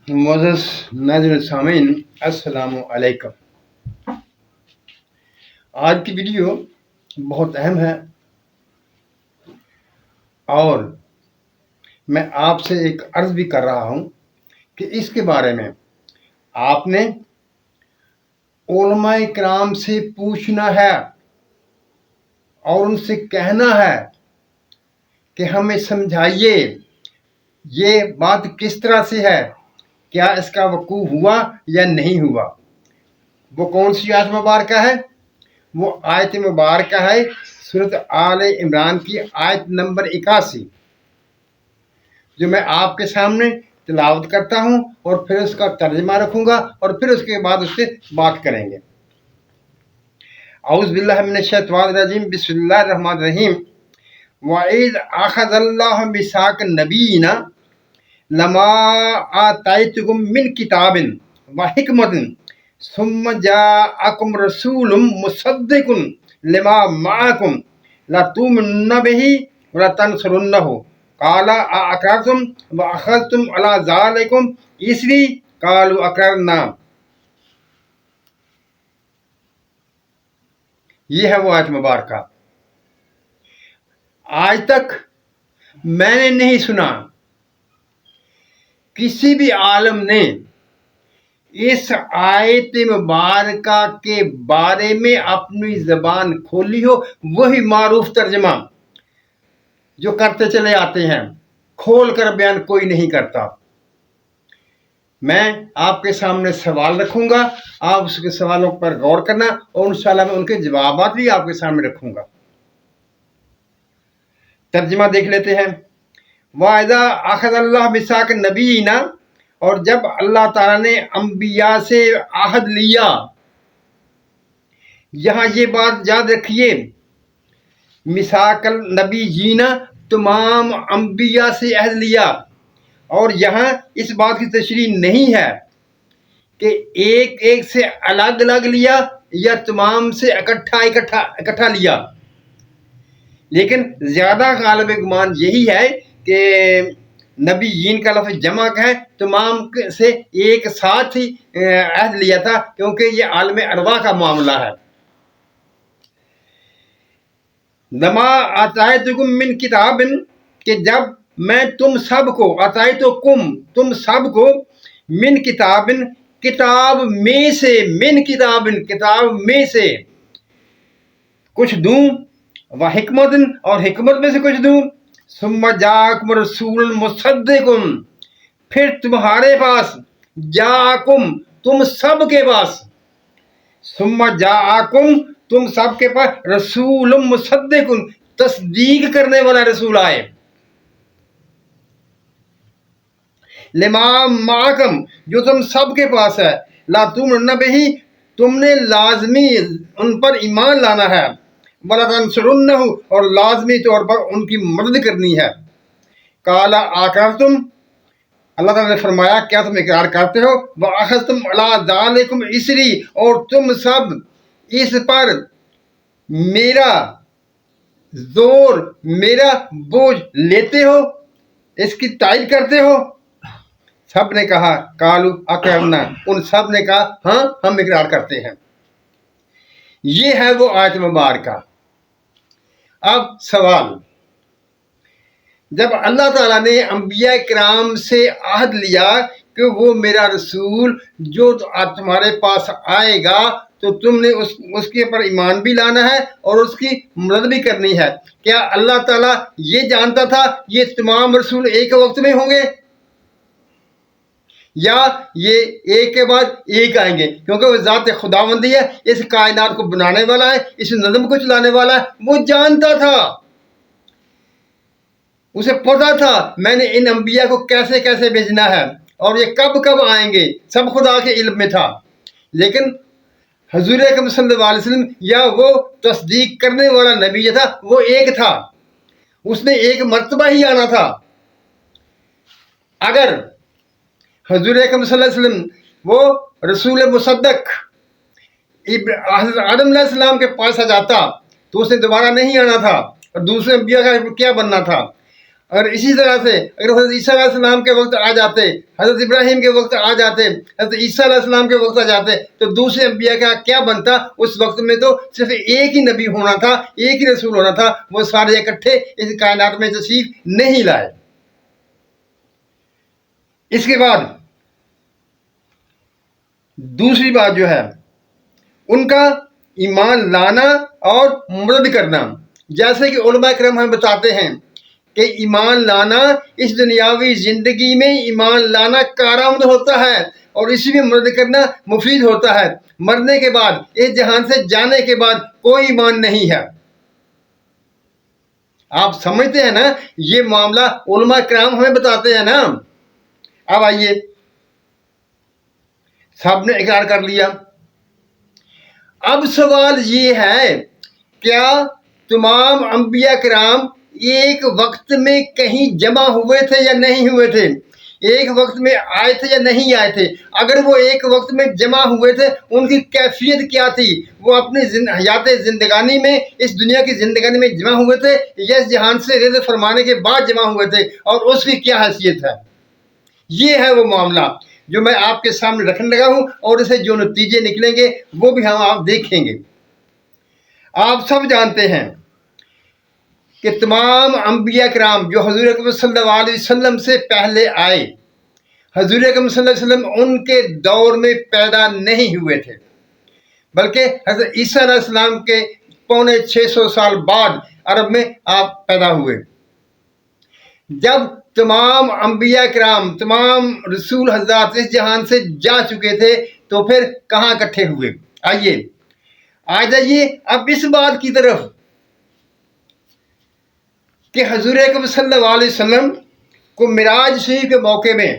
معزز ناظرین سامعین، السلام علیکم۔ آج کی ویڈیو بہت اہم ہے اور میں آپ سے ایک عرض بھی کر رہا ہوں کہ اس کے بارے میں آپ نے علماء کرام سے پوچھنا ہے اور ان سے کہنا ہے کہ ہمیں سمجھائیے یہ بات کس طرح سے ہے، کیا اس کا وقوع ہوا یا نہیں ہوا۔ وہ کون سی آیت مبارکہ ہے؟ وہ آیت مبارکہ ہے سورۃ آل عمران کی آیت نمبر 81، جو میں آپ کے سامنے تلاوت کرتا ہوں اور پھر اس کا ترجمہ رکھوں گا اور پھر اس کے بعد اس سے بات کریں گے۔ اعوذ باللہ من الشیطان الرجیم، بسم اللہ الرحمن الرحیم۔ وَإِذْ أَخَذَ اللَّهُ مِيثَاقَ النَّبِيِّينَ لَمَا آتَيْتُكُم مِّن كِتَابٍ وَحِكْمَةٍ ثُمَّ جَاءَكُمْ رَسُولٌ مُصَدِّقٌ لِّمَا مَعَكُمْ لَتُؤْمِنُنَّ بِهِ وَلَتَنصُرُنَّهُ قَالَ أَأَقْرَرْتُمْ وَأَخَذْتُمْ عَلَىٰ ذَٰلِكُمْ إِصْرِي قَالُوا أَقْرَرْنَا۔ یہ ہے وہ آیت مبارکہ۔ آج تک میں نے نہیں سنا کسی بھی عالم نے اس آیت مبارکہ کے بارے میں اپنی زبان کھولی ہو، وہی معروف ترجمہ جو کرتے چلے آتے ہیں، کھول کر بیان کوئی نہیں کرتا۔ میں آپ کے سامنے سوال رکھوں گا، آپ اس کے سوالوں پر غور کرنا اور انشاءاللہ میں ان کے جوابات بھی آپ کے سامنے رکھوں گا۔ ترجمہ دیکھ لیتے ہیں۔ وَإِذَا أَخَذَ اللَّهُ مِيثَاقَ النَّبِيِّينَ، اور جب اللہ تعالیٰ نے انبیاء سے عہد لیا۔ یہاں یہ بات یاد رکھیے، میثاق النبیین، تمام انبیاء سے عہد لیا، اور یہاں اس بات کی تشریح نہیں ہے کہ ایک ایک سے الگ الگ لیا یا تمام سے اکٹھا لیا، لیکن زیادہ غالب گمان یہی ہے کہ نبیین کا لفظ جمع ہے، تمام سے ایک ساتھ ہی عہد لیا تھا، کیونکہ یہ عالم ارواح کا معاملہ ہے۔ لما آتیتکم من کتاب، کہ جب میں تم سب کو، آتیتکم تم سب کو، من کتاب کتاب میں سے، من کتاب کتاب میں سے کچھ دوں، و حکمت اور حکمت میں سے کچھ دوں، ثم جاءکم رسول مصدق، پھر تمہارے پاس، جاءکم تم سب کے پاس، ثم جاءکم تم سب کے پاس رسول مصدق، تصدیق کرنے والا رسول آئے، لما معکم جو تم سب کے پاس ہے، لا تؤمنون بہ تم نے لازمی ان پر ایمان لانا ہے، ولا تنصرنہ اور لازمی طور پر ان کی مدد کرنی ہے۔ قال اقررتم، اللہ تعالیٰ نے فرمایا کیا تم اقرار کرتے ہو، واخذتم علی ذالکم اسری اور تم سب اس پر میرا زور، میرا بوجھ لیتے ہو، اس کی تائید کرتے ہو۔ سب نے کہا قالوا اقررنا، ان سب نے کہا ہاں ہم اقرار کرتے ہیں۔ یہ ہے وہ آیت مبارکہ۔ اب سوال، جب اللہ تعالیٰ نے انبیاء کرام سے عہد لیا کہ وہ میرا رسول جو تمہارے پاس آئے گا تو تم نے اس کے پر ایمان بھی لانا ہے اور اس کی مدد بھی کرنی ہے، کیا اللہ تعالیٰ یہ جانتا تھا یہ تمام رسول ایک وقت میں ہوں گے یا یہ ایک کے بعد ایک آئیں گے؟ کیونکہ وہ ذات خداوندی ہے، اس کائنات کو بنانے والا ہے، اس نظم کو چلانے والا ہے، وہ جانتا تھا، اسے پتا تھا میں نے ان انبیاء کو کیسے کیسے بھیجنا ہے اور یہ کب کب آئیں گے، سب خدا کے علم میں تھا۔ لیکن حضور اکرم صلی اللہ علیہ وسلم یا وہ تصدیق کرنے والا نبی جو تھا وہ ایک تھا، اس نے ایک مرتبہ ہی آنا تھا۔ اگر حضور اکرم صلی اللہ علیہ وسلم وہ رسول مصدق حضرت آدم علیہ السلام کے پاس آ جاتا تو اس نے دوبارہ نہیں آنا تھا، اور دوسرے انبیاء کا کیا بننا تھا؟ اور اسی طرح سے اگر حضرت عیسیٰ علیہ السلام کے وقت آ جاتے، حضرت ابراہیم کے وقت آ جاتے، حضرت عیسیٰ علیہ السلام کے وقت آ جاتے، تو دوسرے انبیاء کا کیا بنتا؟ اس وقت میں تو صرف ایک ہی نبی ہونا تھا، ایک ہی رسول ہونا تھا، وہ سارے اکٹھے اس کائنات میں تشریف نہیں لائے۔ اس کے بعد دوسری بات جو ہے ان کا ایمان لانا اور مرد کرنا، جیسے کہ علماء کرام ہمیں بتاتے ہیں کہ ایمان لانا اس دنیاوی زندگی میں ایمان لانا کارآمد ہوتا ہے، اور اسی میں مرد کرنا مفید ہوتا ہے۔ مرنے کے بعد، اس جہان سے جانے کے بعد کوئی ایمان نہیں ہے۔ آپ سمجھتے ہیں نا، یہ معاملہ علماء کرام ہمیں بتاتے ہیں نا۔ اب آئیے، سب نے اقرار کر لیا، اب سوال یہ ہے، کیا تمام انبیاء کرام ایک وقت میں کہیں جمع ہوئے تھے یا نہیں ہوئے تھے؟ ایک وقت میں آئے تھے یا نہیں آئے تھے؟ اگر وہ ایک وقت میں جمع ہوئے تھے، ان کی کیفیت کیا تھی؟ وہ اپنی حیات زندگانی میں، اس دنیا کی زندگانی میں جمع ہوئے تھے یا اس جہان سے رزق فرمانے کے بعد جمع ہوئے تھے، اور اس کی کیا حیثیت ہے؟ یہ ہے وہ معاملہ جو میں آپ کے سامنے رکھنے لگا ہوں، اور اسے جو نتیجے نکلیں گے وہ بھی ہم آپ دیکھیں گے۔ آپ سب جانتے ہیں کہ تمام انبیاء کرام جو حضور اکرم صلی اللہ علیہ وسلم سے پہلے آئے، حضور اکرم صلی اللہ علیہ وسلم ان کے دور میں پیدا نہیں ہوئے تھے، بلکہ حضرت عیسیٰ علیہ السلام کے 650 سال بعد عرب میں آپ پیدا ہوئے۔ جب تمام انبیاء کرام، تمام رسول حضرات اس جہان سے جا چکے تھے، تو پھر کہاں اکٹھے ہوئے؟ آئیے آ جائیے اب اس بات کی طرف کہ حضور اکرم صلی اللہ علیہ وسلم کو معراج شریف کے موقع میں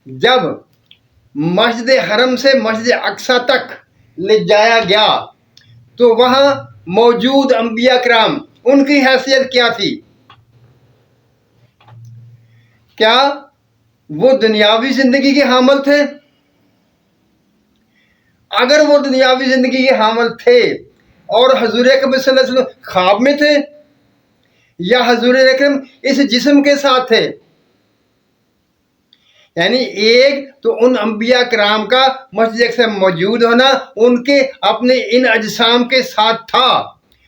جب مسجد حرم سے مسجد اقصی تک لے جایا گیا، تو وہاں موجود انبیاء کرام، ان کی حیثیت کیا تھی؟ کیا وہ دنیاوی زندگی کے حامل تھے؟ اگر وہ دنیاوی زندگی کے حامل تھے اور حضور اکرم صلی اللہ علیہ وسلم خواب میں تھے، یا حضور اکرم اس جسم کے ساتھ تھے؟ یعنی ایک تو ان انبیاء کرام کا مسجد اقصی میں موجود ہونا ان کے اپنے ان اجسام کے ساتھ تھا،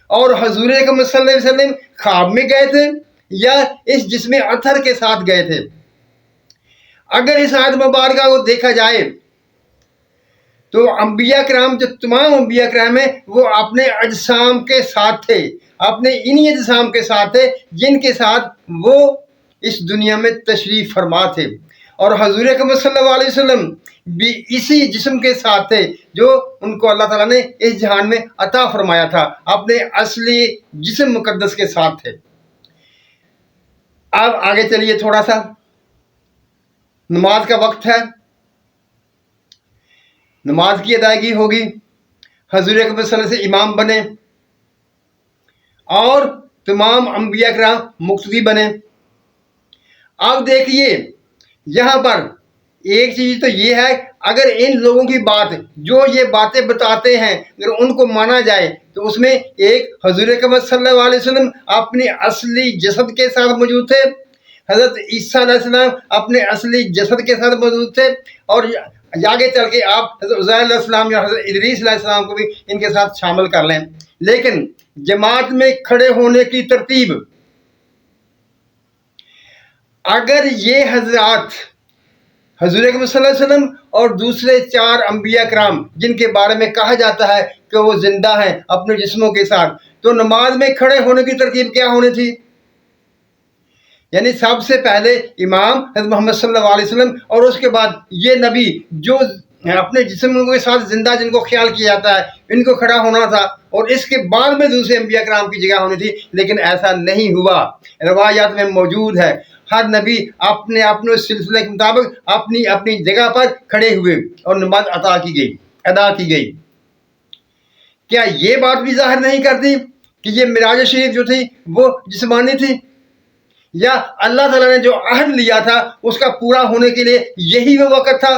اور حضور اکرم صلی اللہ علیہ وسلم خواب میں گئے تھے یا اس جسم اطہر کے ساتھ گئے تھے؟ اگر اس آیت مبارکہ کو دیکھا جائے تو انبیاء کرام، جو تمام انبیاء کرام ہیں، وہ اپنے اجسام کے ساتھ تھے، اپنے انہی اجسام کے ساتھ تھے جن کے ساتھ وہ اس دنیا میں تشریف فرما تھے، اور حضور اکرم صلی اللہ علیہ وسلم بھی اسی جسم کے ساتھ تھے جو ان کو اللہ تعالیٰ نے اس جہان میں عطا فرمایا تھا، اپنے اصلی جسم مقدس کے ساتھ تھے۔ اب آگے چلیے، تھوڑا سا نماز کا وقت ہے، نماز کی ادائیگی ہوگی، حضور اکرم صلی اللہ علیہ وسلم سے امام بنے اور تمام انبیاء کرام مقتدی بنے۔ اب دیکھیے یہاں پر ایک چیز تو یہ ہے، اگر ان لوگوں کی بات، جو یہ باتیں بتاتے ہیں، اگر ان کو مانا جائے تو اس میں ایک، حضور اکرم صلی اللہ علیہ وسلم اپنی اصلی جسد کے ساتھ موجود تھے، حضرت عیسیٰ علیہ السلام اپنے اصلی جسد کے ساتھ موجود تھے، اور آگے چل کے آپ حضرت عزیر علیہ السلام یا حضرت ادریس علیہ السلام کو بھی ان کے ساتھ شامل کر لیں۔ لیکن جماعت میں کھڑے ہونے کی ترتیب، اگر یہ حضرات حضور اکرم صلی اللہ علیہ وسلم اور دوسرے 4 انبیاء کرام جن کے بارے میں کہا جاتا ہے کہ وہ زندہ ہیں اپنے جسموں کے ساتھ، تو نماز میں کھڑے ہونے کی ترتیب کیا ہونی تھی؟ یعنی سب سے پہلے امام حضرت محمد صلی اللہ علیہ وسلم، اور اس کے بعد یہ نبی جو اپنے جسم کے ساتھ زندہ، جن کو خیال کیا جاتا ہے، ان کو کھڑا ہونا تھا، اور اس کے بعد میں دوسرے انبیاء کرام کی جگہ ہونی تھی۔ لیکن ایسا نہیں ہوا، روایات میں موجود ہے ہر نبی اپنے اپنے سلسلے کے مطابق اپنی اپنی جگہ پر کھڑے ہوئے اور نماز ادا کی گئی۔ کیا یہ بات بھی ظاہر نہیں کرتی کہ یہ معراج شریف جو تھی وہ جسمانی تھی، یا اللہ تعالیٰ نے جو عہد لیا تھا اس کا پورا ہونے کے لیے یہی وہ وقت تھا؟